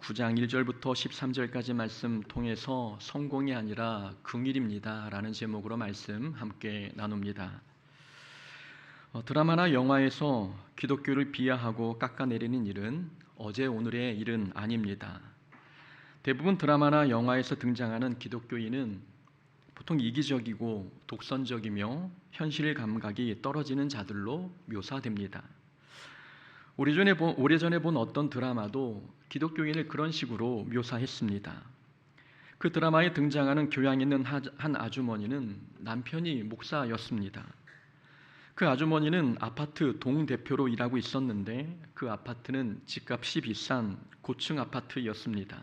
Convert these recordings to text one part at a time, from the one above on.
9장 1절부터 13절까지 말씀 통해서 성공이 아니라 긍휼입니다 라는 제목으로 말씀 함께 나눕니다. 드라마나 영화에서 기독교를 비하하고 깎아내리는 일은 어제 오늘의 일은 아닙니다. 대부분 드라마나 영화에서 등장하는 기독교인은 보통 이기적이고 독선적이며 현실 감각이 떨어지는 자들로 묘사됩니다. 오래전에 본 어떤 드라마도 기독교인을 그런 식으로 묘사했습니다. 그 드라마에 등장하는 교양 있는 한 아주머니는 남편이 목사였습니다. 그 아주머니는 아파트 동대표로 일하고 있었는데 그 아파트는 집값이 비싼 고층 아파트였습니다.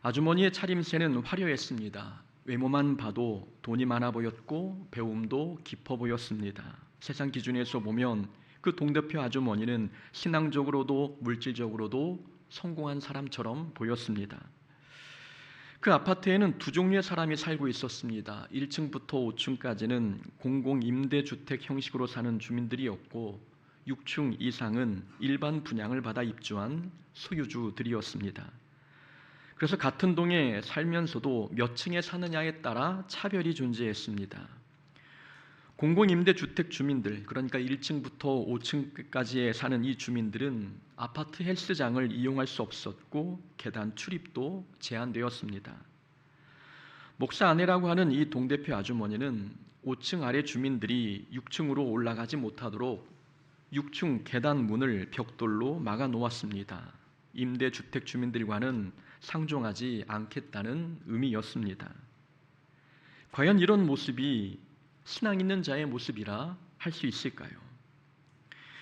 아주머니의 차림새는 화려했습니다. 외모만 봐도 돈이 많아 보였고 배움도 깊어 보였습니다. 세상 기준에서 보면 그 동대표 아주머니는 신앙적으로도 물질적으로도 성공한 사람처럼 보였습니다. 그 아파트에는 두 종류의 사람이 살고 있었습니다. 1층부터 5층까지는 공공임대주택 형식으로 사는 주민들이었고 6층 이상은 일반 분양을 받아 입주한 소유주들이었습니다. 그래서 같은 동에 살면서도 몇 층에 사느냐에 따라 차별이 존재했습니다. 공공임대주택 주민들, 그러니까 1층부터 5층까지에 사는 이 주민들은 아파트 헬스장을 이용할 수 없었고 계단 출입도 제한되었습니다. 목사 아내라고 하는 이 동대표 아주머니는 5층 아래 주민들이 6층으로 올라가지 못하도록 6층 계단 문을 벽돌로 막아 놓았습니다. 임대주택 주민들과는 상종하지 않겠다는 의미였습니다. 과연 이런 모습이 신앙 있는 자의 모습이라 할 수 있을까요?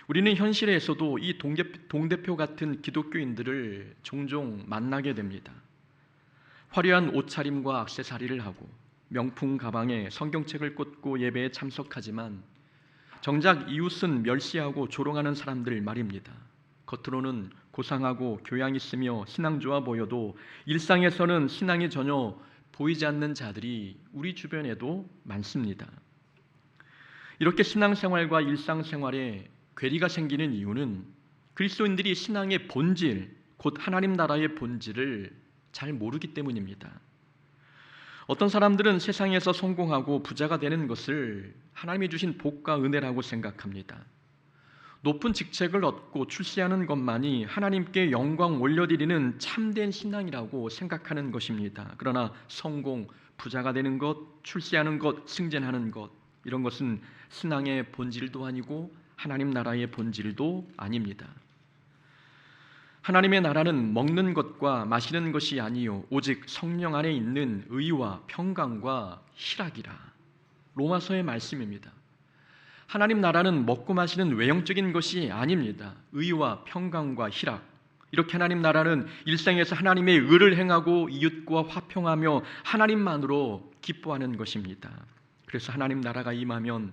우리는 현실에서도 이 동대표 같은 기독교인들을 종종 만나게 됩니다. 화려한 옷차림과 액세서리를 하고 명품 가방에 성경책을 꽂고 예배에 참석하지만 정작 이웃은 멸시하고 조롱하는 사람들 말입니다. 겉으로는 고상하고 교양 있으며 신앙 좋아 보여도 일상에서는 신앙이 전혀 보이지 않는 자들이 우리 주변에도 많습니다. 이렇게 신앙생활과 일상생활에 괴리가 생기는 이유는 그리스도인들이 신앙의 본질, 곧 하나님 나라의 본질을 잘 모르기 때문입니다. 어떤 사람들은 세상에서 성공하고 부자가 되는 것을 하나님이 주신 복과 은혜라고 생각합니다. 높은 직책을 얻고 출세하는 것만이 하나님께 영광 올려드리는 참된 신앙이라고 생각하는 것입니다. 그러나 성공, 부자가 되는 것, 출세하는 것, 승진하는 것, 이런 것은 신앙의 본질도 아니고 하나님 나라의 본질도 아닙니다. 하나님의 나라는 먹는 것과 마시는 것이 아니요 오직 성령 안에 있는 의와 평강과 희락이라. 로마서의 말씀입니다. 하나님 나라는 먹고 마시는 외형적인 것이 아닙니다. 의와 평강과 희락. 이렇게 하나님 나라는 일상에서 하나님의 의를 행하고 이웃과 화평하며 하나님만으로 기뻐하는 것입니다. 그래서 하나님 나라가 임하면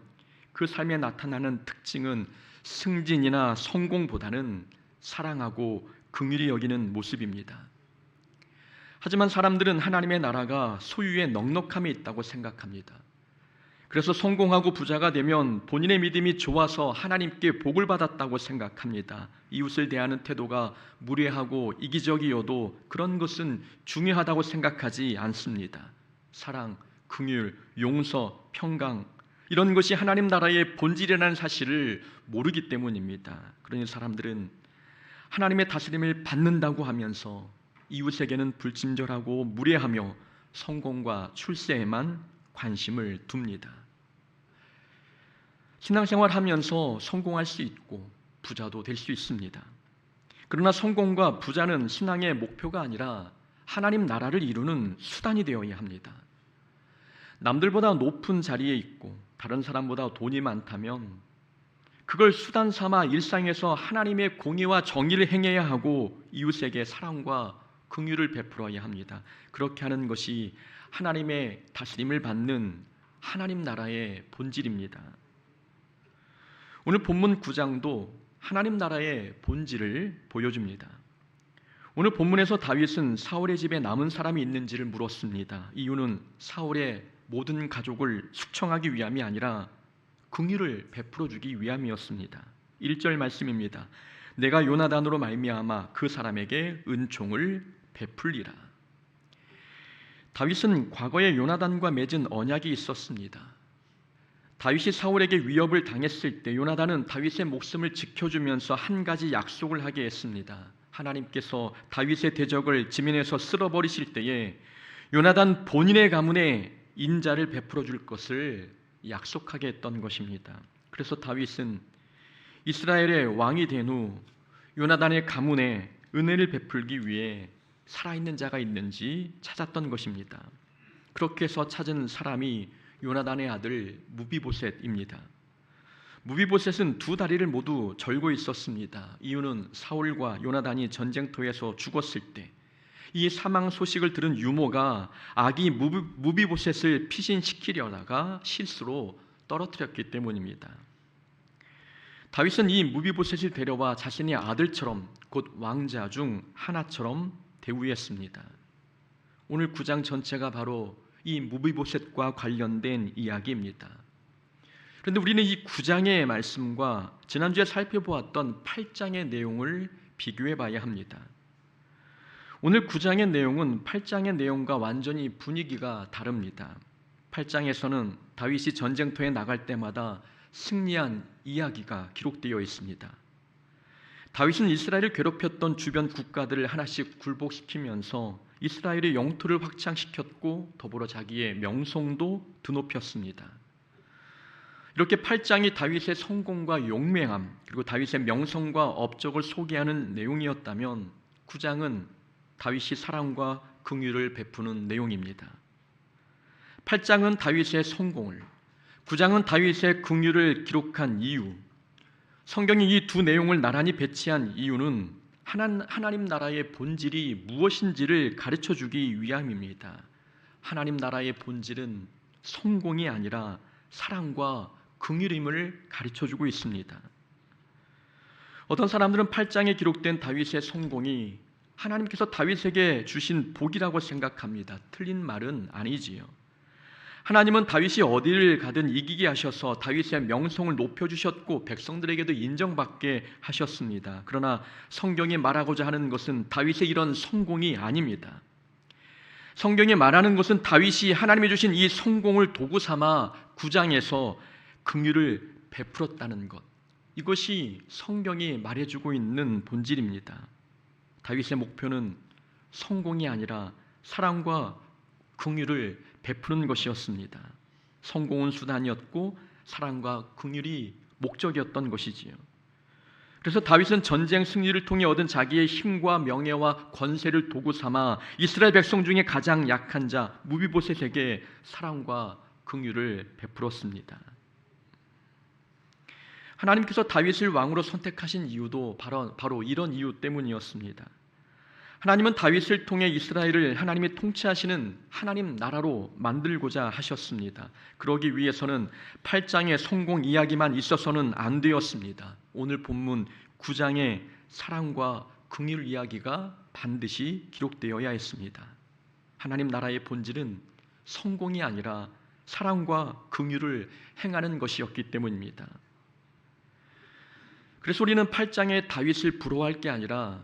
그 삶에 나타나는 특징은 승진이나 성공보다는 사랑하고 긍휼히 여기는 모습입니다. 하지만 사람들은 하나님의 나라가 소유의 넉넉함에 있다고 생각합니다. 그래서 성공하고 부자가 되면 본인의 믿음이 좋아서 하나님께 복을 받았다고 생각합니다. 이웃을 대하는 태도가 무례하고 이기적이어도 그런 것은 중요하다고 생각하지 않습니다. 사랑, 긍휼, 용서, 평강, 이런 것이 하나님 나라의 본질이라는 사실을 모르기 때문입니다. 그러니 사람들은 하나님의 다스림을 받는다고 하면서 이웃에게는 불친절하고 무례하며 성공과 출세에만 관심을 둡니다. 신앙생활하면서 성공할 수 있고 부자도 될 수 있습니다. 그러나 성공과 부자는 신앙의 목표가 아니라 하나님 나라를 이루는 수단이 되어야 합니다. 남들보다 높은 자리에 있고 다른 사람보다 돈이 많다면 그걸 수단 삼아 일상에서 하나님의 공의와 정의를 행해야 하고 이웃에게 사랑과 긍휼을 베풀어야 합니다. 그렇게 하는 것이 하나님의 다스림을 받는 하나님 나라의 본질입니다. 오늘 본문 9장도 하나님 나라의 본질을 보여줍니다. 오늘 본문에서 다윗은 사울의 집에 남은 사람이 있는지를 물었습니다. 이유는 사울의 모든 가족을 숙청하기 위함이 아니라 긍휼을 베풀어 주기 위함이었습니다. 1절 말씀입니다. 내가 요나단으로 말미암아 그 사람에게 은총을 베풀리라. 다윗은 과거에 요나단과 맺은 언약이 있었습니다. 다윗이 사울에게 위협을 당했을 때 요나단은 다윗의 목숨을 지켜주면서 한 가지 약속을 하게 했습니다. 하나님께서 다윗의 대적을 지면에서 쓸어버리실 때에 요나단 본인의 가문에 인자를 베풀어 줄 것을 약속하게 했던 것입니다. 그래서 다윗은 이스라엘의 왕이 된 후 요나단의 가문에 은혜를 베풀기 위해 살아있는 자가 있는지 찾았던 것입니다. 그렇게 해서 찾은 사람이 요나단의 아들 무비보셋입니다. 무비보셋은 두 다리를 모두 절고 있었습니다. 이유는 사울과 요나단이 전쟁터에서 죽었을 때 이 사망 소식을 들은 유모가 아기 무비보셋을 피신시키려다가 실수로 떨어뜨렸기 때문입니다. 다윗은 이 무비보셋을 데려와 자신의 아들처럼 곧 왕자 중 하나처럼 대우했습니다. 오늘 9장 전체가 바로 이 무비보셋과 관련된 이야기입니다. 그런데 우리는 이 9장의 말씀과 지난주에 살펴보았던 8장의 내용을 비교해 봐야 합니다. 오늘 9장의 내용은 8장의 내용과 완전히 분위기가 다릅니다. 8장에서는 다윗이 전쟁터에 나갈 때마다 승리한 이야기가 기록되어 있습니다. 다윗은 이스라엘을 괴롭혔던 주변 국가들을 하나씩 굴복시키면서 이스라엘의 영토를 확장시켰고 더불어 자기의 명성도 드높였습니다. 이렇게 8장이 다윗의 성공과 용맹함 그리고 다윗의 명성과 업적을 소개하는 내용이었다면 9장은 다윗이 사랑과 긍휼을 베푸는 내용입니다. 8장은 다윗의 성공을, 9장은 다윗의 긍휼을 기록한 이유, 성경이 이 두 내용을 나란히 배치한 이유는 하나님 나라의 본질이 무엇인지를 가르쳐주기 위함입니다. 하나님 나라의 본질은 성공이 아니라 사랑과 긍휼임을 가르쳐주고 있습니다. 어떤 사람들은 8장에 기록된 다윗의 성공이 하나님께서 다윗에게 주신 복이라고 생각합니다. 틀린 말은 아니지요. 하나님은 다윗이 어디를 가든 이기게 하셔서 다윗의 명성을 높여주셨고 백성들에게도 인정받게 하셨습니다. 그러나 성경이 말하고자 하는 것은 다윗의 이런 성공이 아닙니다. 성경이 말하는 것은 다윗이 하나님이 주신 이 성공을 도구 삼아 9장에서 긍휼을 베풀었다는 것, 이것이 성경이 말해주고 있는 본질입니다. 다윗의 목표는 성공이 아니라 사랑과 긍휼을 베푸는 것이었습니다. 성공은 수단이었고 사랑과 긍휼이 목적이었던 것이지요. 그래서 다윗은 전쟁 승리를 통해 얻은 자기의 힘과 명예와 권세를 도구 삼아 이스라엘 백성 중에 가장 약한 자 무비보셋에게 사랑과 긍휼을 베풀었습니다. 하나님께서 다윗을 왕으로 선택하신 이유도 바로 이런 이유 때문이었습니다. 하나님은 다윗을 통해 이스라엘을 하나님이 통치하시는 하나님 나라로 만들고자 하셨습니다. 그러기 위해서는 8장의 성공 이야기만 있어서는 안 되었습니다. 오늘 본문 9장의 사랑과 긍휼 이야기가 반드시 기록되어야 했습니다. 하나님 나라의 본질은 성공이 아니라 사랑과 긍휼을 행하는 것이었기 때문입니다. 그래서 우리는 8장의 다윗을 부러워할 게 아니라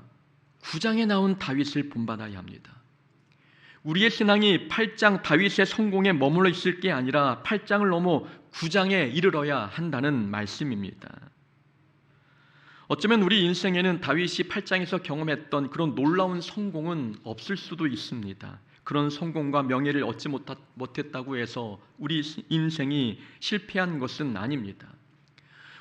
9장에 나온 다윗을 본받아야 합니다. 우리의 신앙이 8장 다윗의 성공에 머물러 있을 게 아니라 8장을 넘어 9장에 이르러야 한다는 말씀입니다. 어쩌면 우리 인생에는 다윗이 8장에서 경험했던 그런 놀라운 성공은 없을 수도 있습니다. 그런 성공과 명예를 얻지 못했다고 해서 우리 인생이 실패한 것은 아닙니다.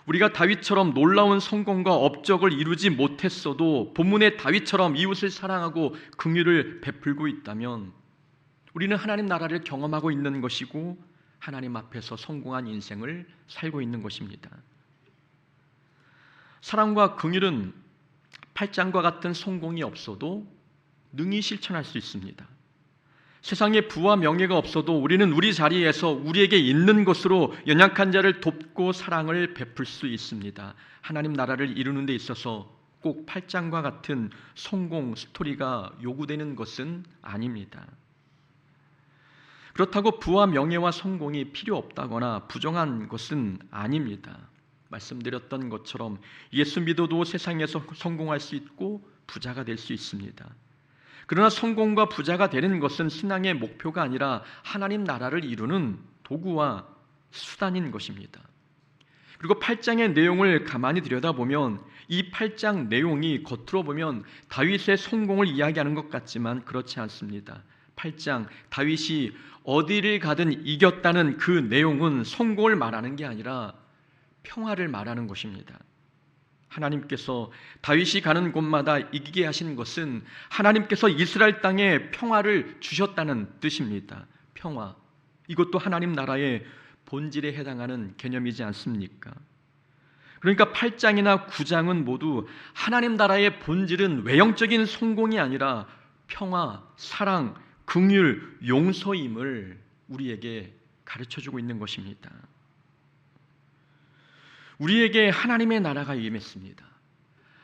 우리가 다윗처럼 놀라운 성공과 업적을 이루지 못했어도 본문의 다윗처럼 이웃을 사랑하고 긍휼을 베풀고 있다면 우리는 하나님 나라를 경험하고 있는 것이고 하나님 앞에서 성공한 인생을 살고 있는 것입니다. 사랑과 긍휼은 8장과 같은 성공이 없어도 능히 실천할 수 있습니다. 세상에 부와 명예가 없어도 우리는 우리 자리에서 우리에게 있는 것으로 연약한 자를 돕고 사랑을 베풀 수 있습니다. 하나님 나라를 이루는 데 있어서 꼭 8장과 같은 성공 스토리가 요구되는 것은 아닙니다. 그렇다고 부와 명예와 성공이 필요 없다거나 부정한 것은 아닙니다. 말씀드렸던 것처럼 예수 믿어도 세상에서 성공할 수 있고 부자가 될 수 있습니다. 그러나 성공과 부자가 되는 것은 신앙의 목표가 아니라 하나님 나라를 이루는 도구와 수단인 것입니다. 그리고 8장의 내용을 가만히 들여다보면 이 8장 내용이 겉으로 보면 다윗의 성공을 이야기하는 것 같지만 그렇지 않습니다. 8장 다윗이 어디를 가든 이겼다는 그 내용은 성공을 말하는 게 아니라 평화를 말하는 것입니다. 하나님께서 다윗이 가는 곳마다 이기게 하신 것은 하나님께서 이스라엘 땅에 평화를 주셨다는 뜻입니다. 평화, 이것도 하나님 나라의 본질에 해당하는 개념이지 않습니까? 그러니까 8장이나 9장은 모두 하나님 나라의 본질은 외형적인 성공이 아니라 평화, 사랑, 긍휼, 용서임을 우리에게 가르쳐주고 있는 것입니다. 우리에게 하나님의 나라가 임했습니다.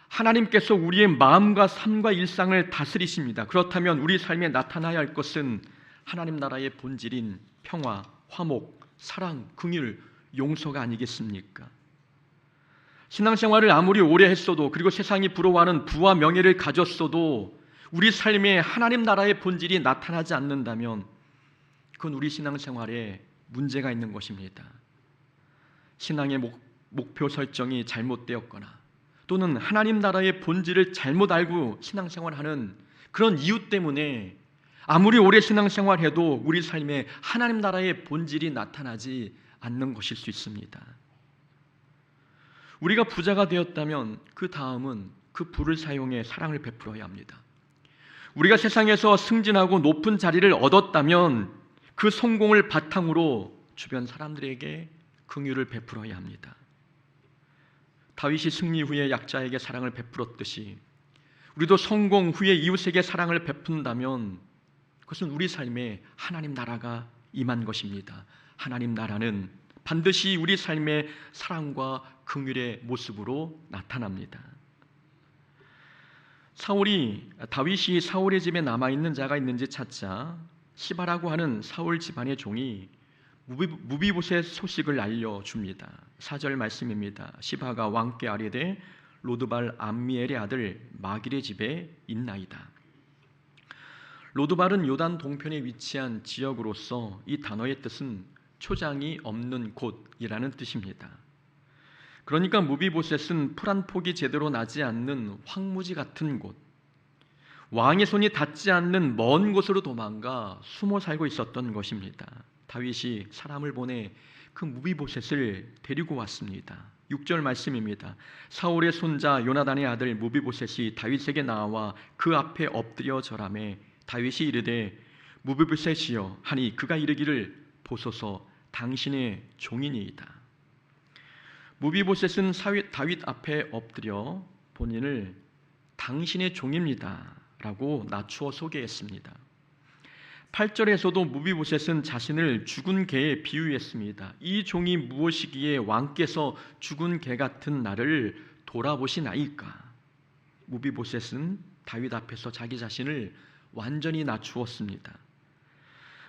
하나님께서 우리의 마음과 삶과 일상을 다스리십니다. 그렇다면 우리 삶에 나타나야 할 것은 하나님 나라의 본질인 평화, 화목, 사랑, 긍휼, 용서가 아니겠습니까? 신앙생활을 아무리 오래 했어도 그리고 세상이 부러워하는 부와 명예를 가졌어도 우리 삶에 하나님 나라의 본질이 나타나지 않는다면 그건 우리 신앙생활에 문제가 있는 것입니다. 신앙의 목표 설정이 잘못되었거나 또는 하나님 나라의 본질을 잘못 알고 신앙생활하는 그런 이유 때문에 아무리 오래 신앙생활해도 우리 삶에 하나님 나라의 본질이 나타나지 않는 것일 수 있습니다. 우리가 부자가 되었다면 그 다음은 그 부를 사용해 사랑을 베풀어야 합니다. 우리가 세상에서 승진하고 높은 자리를 얻었다면 그 성공을 바탕으로 주변 사람들에게 긍휼을 베풀어야 합니다. 다윗이 승리 후에 약자에게 사랑을 베풀었듯이 우리도 성공 후에 이웃에게 사랑을 베푼다면 그것은 우리 삶에 하나님 나라가 임한 것입니다. 하나님 나라는 반드시 우리 삶의 사랑과 긍휼의 모습으로 나타납니다. 다윗이 사울의 집에 남아있는 자가 있는지 찾자 시바라고 하는 사울 집안의 종이 무비보셋 소식을 알려줍니다. 4절 말씀입니다. 시바가 왕께 아뢰되 로드발 암미엘의 아들 마길의 집에 있나이다. 로드발은 요단 동편에 위치한 지역으로서 이 단어의 뜻은 초장이 없는 곳이라는 뜻입니다. 그러니까 무비보셋은 풀 한 폭이 제대로 나지 않는 황무지 같은 곳, 왕의 손이 닿지 않는 먼 곳으로 도망가 숨어 살고 있었던 것입니다. 다윗이 사람을 보내 그 무비보셋을 데리고 왔습니다. 6절 말씀입니다. 사울의 손자 요나단의 아들 무비보셋이 다윗에게 나와 그 앞에 엎드려 절하매 다윗이 이르되 무비보셋이여 하니 그가 이르기를 보소서 당신의 종이니이다. 무비보셋은 다윗 앞에 엎드려 본인을 당신의 종입니다 라고 낮추어 소개했습니다. 8절에서도 무비보셋은 자신을 죽은 개에 비유했습니다. 이 종이 무엇이기에 왕께서 죽은 개 같은 나를 돌아보시나이까? 무비보셋은 다윗 앞에서 자기 자신을 완전히 낮추었습니다.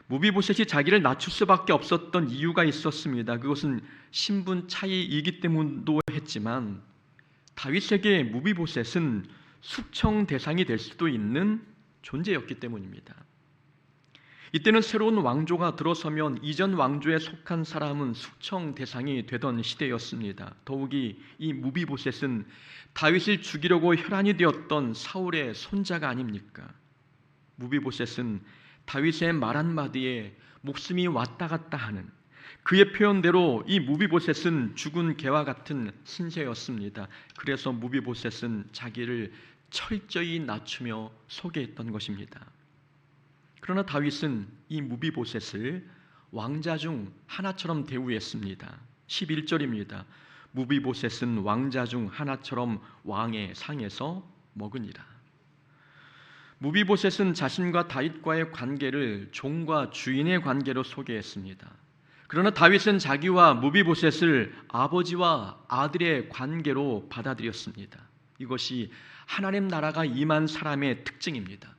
무비보셋이 자기를 낮출 수밖에 없었던 이유가 있었습니다. 그것은 신분 차이이기 때문도 했지만 다윗에게 무비보셋은 숙청 대상이 될 수도 있는 존재였기 때문입니다. 이때는 새로운 왕조가 들어서면 이전 왕조에 속한 사람은 숙청 대상이 되던 시대였습니다. 더욱이 이 무비보셋은 다윗을 죽이려고 혈안이 되었던 사울의 손자가 아닙니까? 무비보셋은 다윗의 말 한마디에 목숨이 왔다 갔다 하는 그의 표현대로 이 무비보셋은 죽은 개와 같은 신세였습니다. 그래서 무비보셋은 자기를 철저히 낮추며 소개했던 것입니다. 그러나 다윗은 이 무비보셋을 왕자 중 하나처럼 대우했습니다. 11절입니다. 무비보셋은 왕자 중 하나처럼 왕의 상에서 먹으니라. 무비보셋은 자신과 다윗과의 관계를 종과 주인의 관계로 소개했습니다. 그러나 다윗은 자기와 무비보셋을 아버지와 아들의 관계로 받아들였습니다. 이것이 하나님 나라가 임한 사람의 특징입니다.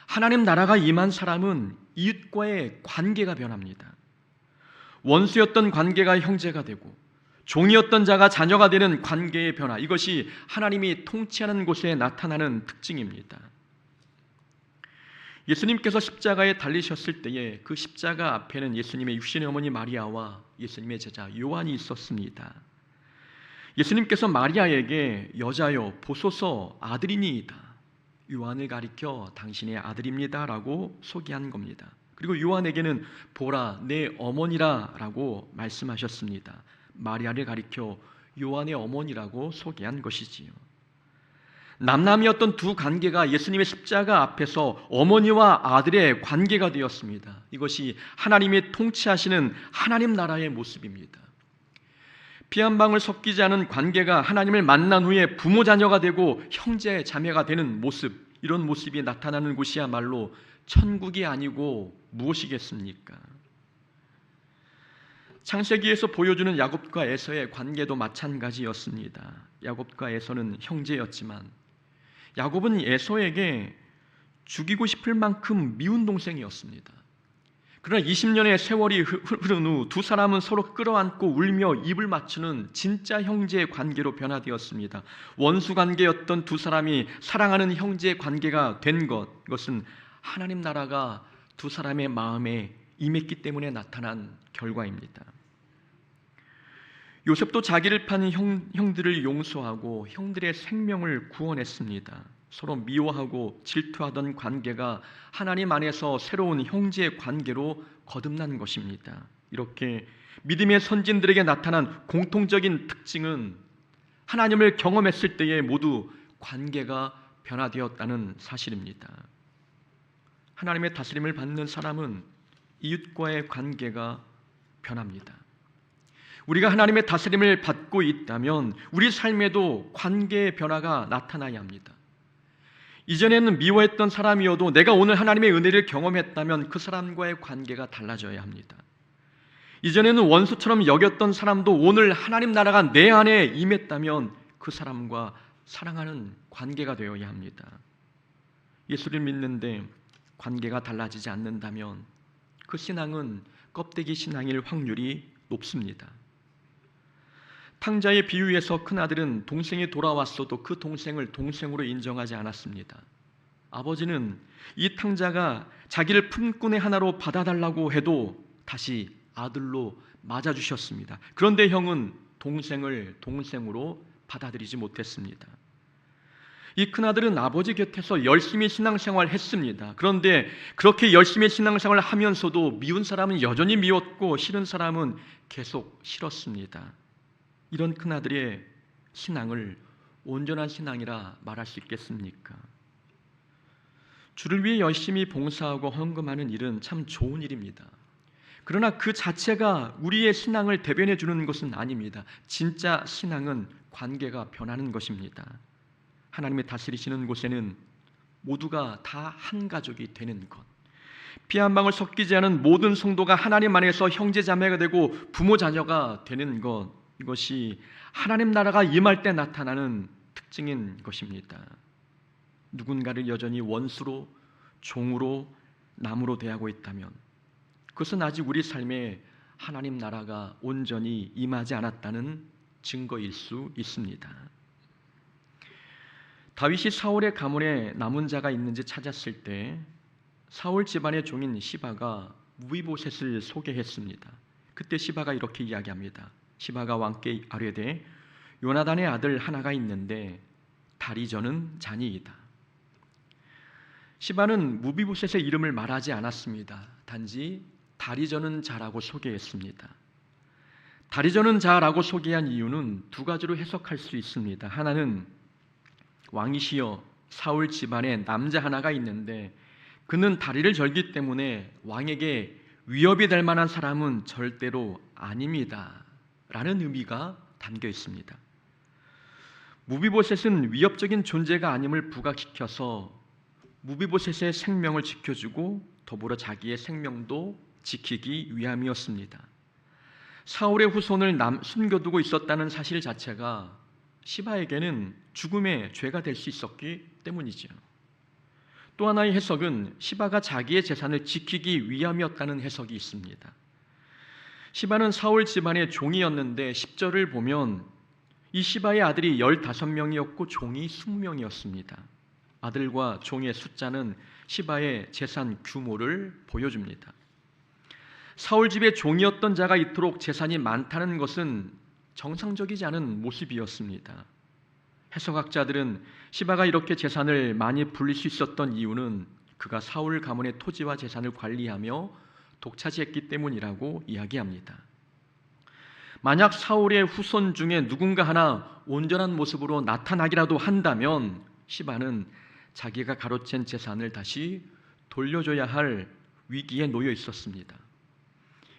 하나님 나라가 임한 사람은 이웃과의 관계가 변합니다. 원수였던 관계가 형제가 되고 종이었던 자가 자녀가 되는 관계의 변화, 이것이 하나님이 통치하는 곳에 나타나는 특징입니다. 예수님께서 십자가에 달리셨을 때에 그 십자가 앞에는 예수님의 육신의 어머니 마리아와 예수님의 제자 요한이 있었습니다. 예수님께서 마리아에게 여자여 보소서 아들이니이다, 요한을 가리켜 당신의 아들입니다 라고 소개한 겁니다. 그리고 요한에게는 보라 내 어머니라 라고 말씀하셨습니다. 마리아를 가리켜 요한의 어머니라고 소개한 것이지요. 남남이었던 두 관계가 예수님의 십자가 앞에서 어머니와 아들의 관계가 되었습니다. 이것이 하나님이 통치하시는 하나님 나라의 모습입니다. 피 한 방울 섞이지 않은 관계가 하나님을 만난 후에 부모 자녀가 되고 형제 자매가 되는 모습, 이런 모습이 나타나는 곳이야말로 천국이 아니고 무엇이겠습니까? 창세기에서 보여주는 야곱과 에서의 관계도 마찬가지였습니다. 야곱과 에서는 형제였지만 야곱은 에서에게 죽이고 싶을 만큼 미운 동생이었습니다. 그러나 20년의 세월이 흐른 후 두 사람은 서로 끌어안고 울며 입을 맞추는 진짜 형제의 관계로 변화되었습니다. 원수 관계였던 두 사람이 사랑하는 형제의 관계가 된 것은 하나님 나라가 두 사람의 마음에 임했기 때문에 나타난 결과입니다. 요셉도 자기를 판 형들을 용서하고 형들의 생명을 구원했습니다. 서로 미워하고 질투하던 관계가 하나님 안에서 새로운 형제의 관계로 거듭난 것입니다. 이렇게 믿음의 선진들에게 나타난 공통적인 특징은 하나님을 경험했을 때에 모두 관계가 변화되었다는 사실입니다. 하나님의 다스림을 받는 사람은 이웃과의 관계가 변합니다. 우리가 하나님의 다스림을 받고 있다면 우리 삶에도 관계의 변화가 나타나야 합니다. 이전에는 미워했던 사람이어도 내가 오늘 하나님의 은혜를 경험했다면 그 사람과의 관계가 달라져야 합니다. 이전에는 원수처럼 여겼던 사람도 오늘 하나님 나라가 내 안에 임했다면 그 사람과 사랑하는 관계가 되어야 합니다. 예수를 믿는데 관계가 달라지지 않는다면 그 신앙은 껍데기 신앙일 확률이 높습니다. 탕자의 비유에서 큰아들은 동생이 돌아왔어도 그 동생을 동생으로 인정하지 않았습니다. 아버지는 이 탕자가 자기를 품꾼의 하나로 받아달라고 해도 다시 아들로 맞아주셨습니다. 그런데 형은 동생을 동생으로 받아들이지 못했습니다. 이 큰아들은 아버지 곁에서 열심히 신앙생활을 했습니다. 그런데 그렇게 열심히 신앙생활을 하면서도 미운 사람은 여전히 미웠고 싫은 사람은 계속 싫었습니다. 이런 큰아들의 신앙을 온전한 신앙이라 말할 수 있겠습니까? 주를 위해 열심히 봉사하고 헌금하는 일은 참 좋은 일입니다. 그러나 그 자체가 우리의 신앙을 대변해 주는 것은 아닙니다. 진짜 신앙은 관계가 변하는 것입니다. 하나님의 다스리시는 곳에는 모두가 다 한 가족이 되는 것, 피 한 방울 섞이지 않은 모든 성도가 하나님 안에서 형제 자매가 되고 부모 자녀가 되는 것, 이것이 하나님 나라가 임할 때 나타나는 특징인 것입니다. 누군가를 여전히 원수로, 종으로, 남으로 대하고 있다면 그것은 아직 우리 삶에 하나님 나라가 온전히 임하지 않았다는 증거일 수 있습니다. 다윗이 사울의 가문에 남은 자가 있는지 찾았을 때 사울 집안의 종인 시바가 무비보셋을 소개했습니다. 그때 시바가 이렇게 이야기합니다. 시바가 왕께 아뢰되 요나단의 아들 하나가 있는데 다리 저는 자니이다. 시바는 무비보셋의 이름을 말하지 않았습니다. 단지 다리 저는 자라고 소개했습니다. 다리 저는 자라고 소개한 이유는 두 가지로 해석할 수 있습니다. 하나는 왕이시여 사울 집안에 남자 하나가 있는데 그는 다리를 절기 때문에 왕에게 위협이 될 만한 사람은 절대로 아닙니다 라는 의미가 담겨 있습니다. 무비보셋은 위협적인 존재가 아님을 부각시켜서 무비보셋의 생명을 지켜주고 더불어 자기의 생명도 지키기 위함이었습니다. 사울의 후손을 숨겨두고 있었다는 사실 자체가 시바에게는 죽음의 죄가 될 수 있었기 때문이죠. 또 하나의 해석은 시바가 자기의 재산을 지키기 위함이었다는 해석이 있습니다. 시바는 사울 집안의 종이었는데 10절을 보면 이 시바의 아들이 15명이었고 종이 20명이었습니다. 아들과 종의 숫자는 시바의 재산 규모를 보여줍니다. 사울 집의 종이었던 자가 이토록 재산이 많다는 것은 정상적이지 않은 모습이었습니다. 해석학자들은 시바가 이렇게 재산을 많이 불릴 수 있었던 이유는 그가 사울 가문의 토지와 재산을 관리하며 독차지했기 때문이라고 이야기합니다. 만약 사울의 후손 중에 누군가 하나 온전한 모습으로 나타나기라도 한다면 시바는 자기가 가로챈 재산을 다시 돌려줘야 할 위기에 놓여 있었습니다.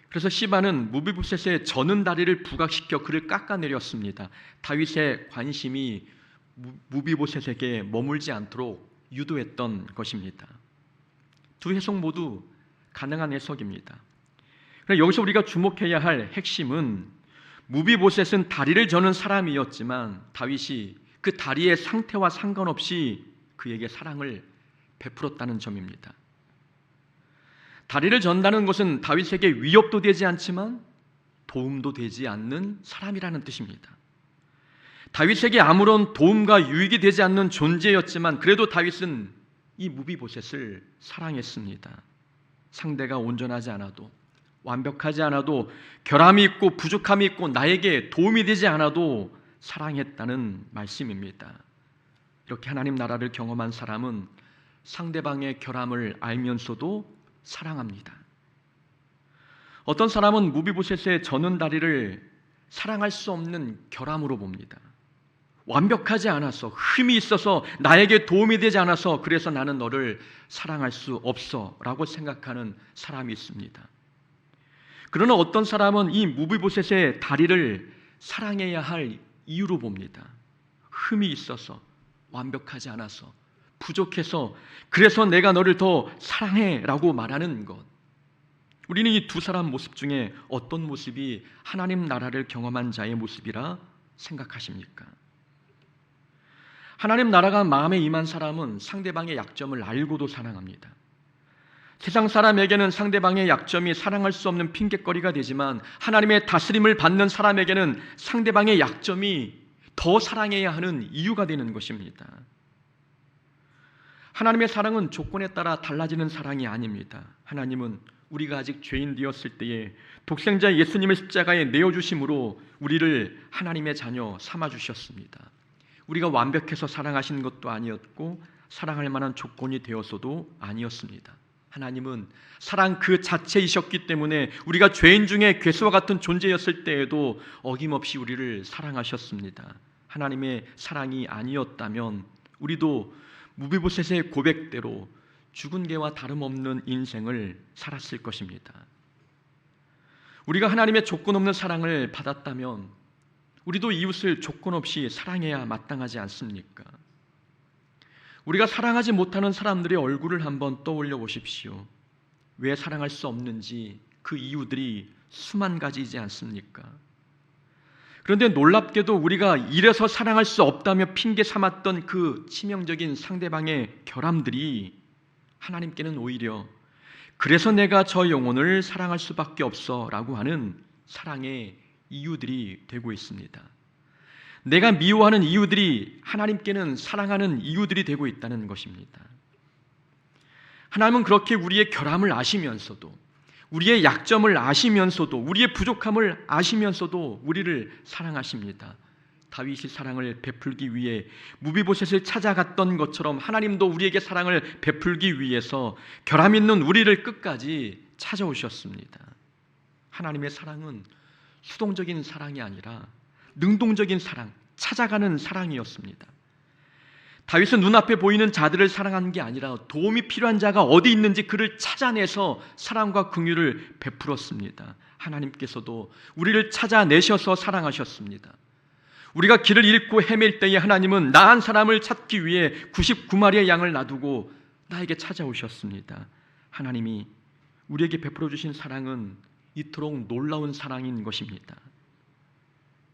그래서 시바는 무비보셋의 저는 다리를 부각시켜 그를 깎아내렸습니다. 다윗의 관심이 무비보셋에게 머물지 않도록 유도했던 것입니다. 두 해석 모두 가능한 해석입니다. 여기서 우리가 주목해야 할 핵심은 무비보셋은 다리를 저는 사람이었지만 다윗이 그 다리의 상태와 상관없이 그에게 사랑을 베풀었다는 점입니다. 다리를 전다는 것은 다윗에게 위협도 되지 않지만 도움도 되지 않는 사람이라는 뜻입니다. 다윗에게 아무런 도움과 유익이 되지 않는 존재였지만 그래도 다윗은 이 무비보셋을 사랑했습니다. 상대가 온전하지 않아도, 완벽하지 않아도, 결함이 있고 부족함이 있고 나에게 도움이 되지 않아도 사랑했다는 말씀입니다. 이렇게 하나님 나라를 경험한 사람은 상대방의 결함을 알면서도 사랑합니다. 어떤 사람은 무비보셋의 저는 다리를 사랑할 수 없는 결함으로 봅니다. 완벽하지 않아서, 흠이 있어서, 나에게 도움이 되지 않아서 그래서 나는 너를 사랑할 수 없어 라고 생각하는 사람이 있습니다. 그러나 어떤 사람은 이 무비보셋의 다리를 사랑해야 할 이유로 봅니다. 흠이 있어서, 완벽하지 않아서, 부족해서 그래서 내가 너를 더 사랑해 라고 말하는 것. 우리는 이 두 사람 모습 중에 어떤 모습이 하나님 나라를 경험한 자의 모습이라 생각하십니까? 하나님 나라가 마음에 임한 사람은 상대방의 약점을 알고도 사랑합니다. 세상 사람에게는 상대방의 약점이 사랑할 수 없는 핑곗거리가 되지만 하나님의 다스림을 받는 사람에게는 상대방의 약점이 더 사랑해야 하는 이유가 되는 것입니다. 하나님의 사랑은 조건에 따라 달라지는 사랑이 아닙니다. 하나님은 우리가 아직 죄인 되었을 때에 독생자 예수님의 십자가에 내어주심으로 우리를 하나님의 자녀 삼아주셨습니다. 우리가 완벽해서 사랑하신 것도 아니었고 사랑할 만한 조건이 되어서도 아니었습니다. 하나님은 사랑 그 자체이셨기 때문에 우리가 죄인 중에 괴수와 같은 존재였을 때에도 어김없이 우리를 사랑하셨습니다. 하나님의 사랑이 아니었다면 우리도 무비보셋의 고백대로 죽은 개와 다름없는 인생을 살았을 것입니다. 우리가 하나님의 조건 없는 사랑을 받았다면 우리도 이웃을 조건 없이 사랑해야 마땅하지 않습니까? 우리가 사랑하지 못하는 사람들의 얼굴을 한번 떠올려 보십시오. 왜 사랑할 수 없는지 그 이유들이 수만 가지이지 않습니까? 그런데 놀랍게도 우리가 이래서 사랑할 수 없다며 핑계 삼았던 그 치명적인 상대방의 결함들이 하나님께는 오히려 그래서 내가 저 영혼을 사랑할 수밖에 없어 라고 하는 사랑의 이유들이 되고 있습니다. 내가 미워하는 이유들이 하나님께는 사랑하는 이유들이 되고 있다는 것입니다. 하나님은 그렇게 우리의 결함을 아시면서도 우리의 약점을 아시면서도 우리의 부족함을 아시면서도 우리를 사랑하십니다. 다윗이 사랑을 베풀기 위해 무비보셋을 찾아갔던 것처럼 하나님도 우리에게 사랑을 베풀기 위해서 결함 있는 우리를 끝까지 찾아오셨습니다. 하나님의 사랑은 수동적인 사랑이 아니라 능동적인 사랑, 찾아가는 사랑이었습니다. 다윗은 눈앞에 보이는 자들을 사랑한 게 아니라 도움이 필요한 자가 어디 있는지 그를 찾아내서 사랑과 긍휼을 베풀었습니다. 하나님께서도 우리를 찾아내셔서 사랑하셨습니다. 우리가 길을 잃고 헤맬 때에 하나님은 나 한 사람을 찾기 위해 99마리의 양을 놔두고 나에게 찾아오셨습니다. 하나님이 우리에게 베풀어 주신 사랑은 이토록 놀라운 사랑인 것입니다.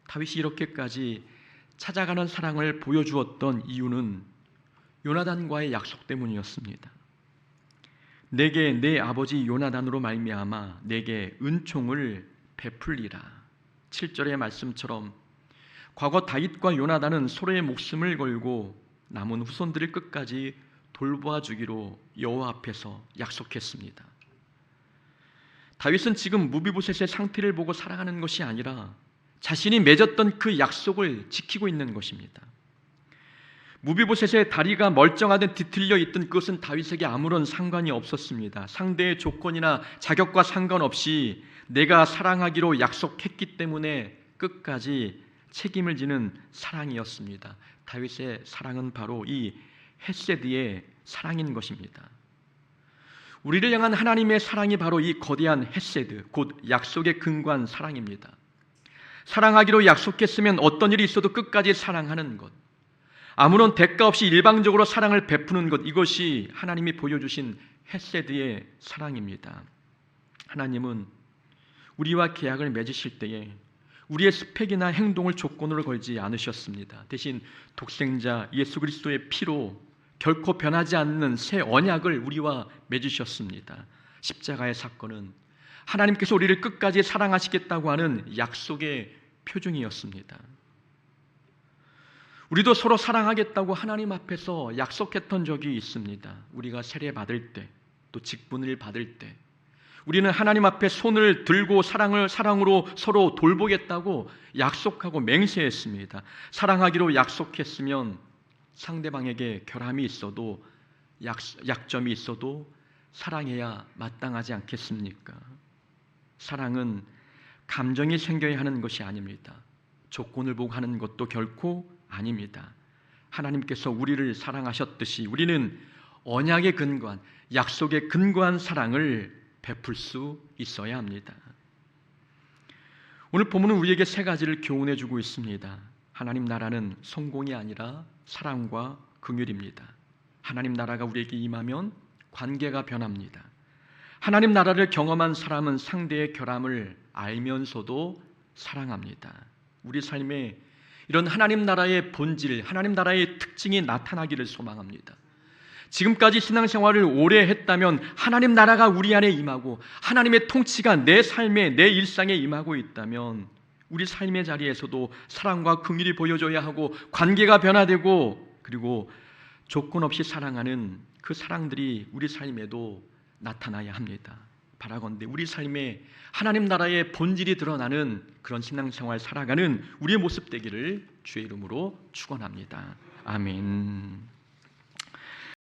다윗이 이렇게까지 찾아가는 사랑을 보여주었던 이유는 요나단과의 약속 때문이었습니다. 내게 내 아버지 요나단으로 말미암아 내게 은총을 베풀리라. 7절의 말씀처럼 과거 다윗과 요나단은 서로의 목숨을 걸고 남은 후손들을 끝까지 돌보아 주기로 여호와 앞에서 약속했습니다. 다윗은 지금 무비보셋의 상태를 보고 살아가는 것이 아니라 자신이 맺었던 그 약속을 지키고 있는 것입니다. 무비보셋의 다리가 멀쩡하든 뒤틀려 있던 그것은 다윗에게 아무런 상관이 없었습니다. 상대의 조건이나 자격과 상관없이 내가 사랑하기로 약속했기 때문에 끝까지 책임을 지는 사랑이었습니다. 다윗의 사랑은 바로 이 헤세드의 사랑인 것입니다. 우리를 향한 하나님의 사랑이 바로 이 거대한 헤세드, 곧 약속에 근거한 사랑입니다. 사랑하기로 약속했으면 어떤 일이 있어도 끝까지 사랑하는 것, 아무런 대가 없이 일방적으로 사랑을 베푸는 것, 이것이 하나님이 보여주신 헤세드의 사랑입니다. 하나님은 우리와 계약을 맺으실 때에 우리의 스펙이나 행동을 조건으로 걸지 않으셨습니다. 대신 독생자 예수 그리스도의 피로 결코 변하지 않는 새 언약을 우리와 맺으셨습니다. 십자가의 사건은 하나님께서 우리를 끝까지 사랑하시겠다고 하는 약속의 표징이었습니다. 우리도 서로 사랑하겠다고 하나님 앞에서 약속했던 적이 있습니다. 우리가 세례받을 때, 또 직분을 받을 때 우리는 하나님 앞에 손을 들고 사랑으로 서로 돌보겠다고 약속하고 맹세했습니다. 사랑하기로 약속했으면 상대방에게 결함이 있어도 약점이 있어도 사랑해야 마땅하지 않겠습니까? 사랑은 감정이 생겨야 하는 것이 아닙니다. 조건을 보고 하는 것도 결코 아닙니다. 하나님께서 우리를 사랑하셨듯이 우리는 언약에 근거한, 약속에 근거한 사랑을 베풀 수 있어야 합니다. 오늘 본문은 우리에게 세 가지를 교훈해 주고 있습니다. 하나님 나라는 성공이 아니라 사랑과 긍휼입니다. 하나님 나라가 우리에게 임하면 관계가 변합니다. 하나님 나라를 경험한 사람은 상대의 결함을 알면서도 사랑합니다. 우리 삶에 이런 하나님 나라의 본질, 하나님 나라의 특징이 나타나기를 소망합니다. 지금까지 신앙생활을 오래 했다면 하나님 나라가 우리 안에 임하고 하나님의 통치가 내 삶에, 내 일상에 임하고 있다면 우리 삶의 자리에서도 사랑과 긍휼이 보여줘야 하고 관계가 변화되고 그리고 조건 없이 사랑하는 그 사랑들이 우리 삶에도 나타나야 합니다. 바라건대 우리 삶에 하나님 나라의 본질이 드러나는 그런 신앙생활 살아가는 우리의 모습 되기를 주의 이름으로 축원합니다. 아멘.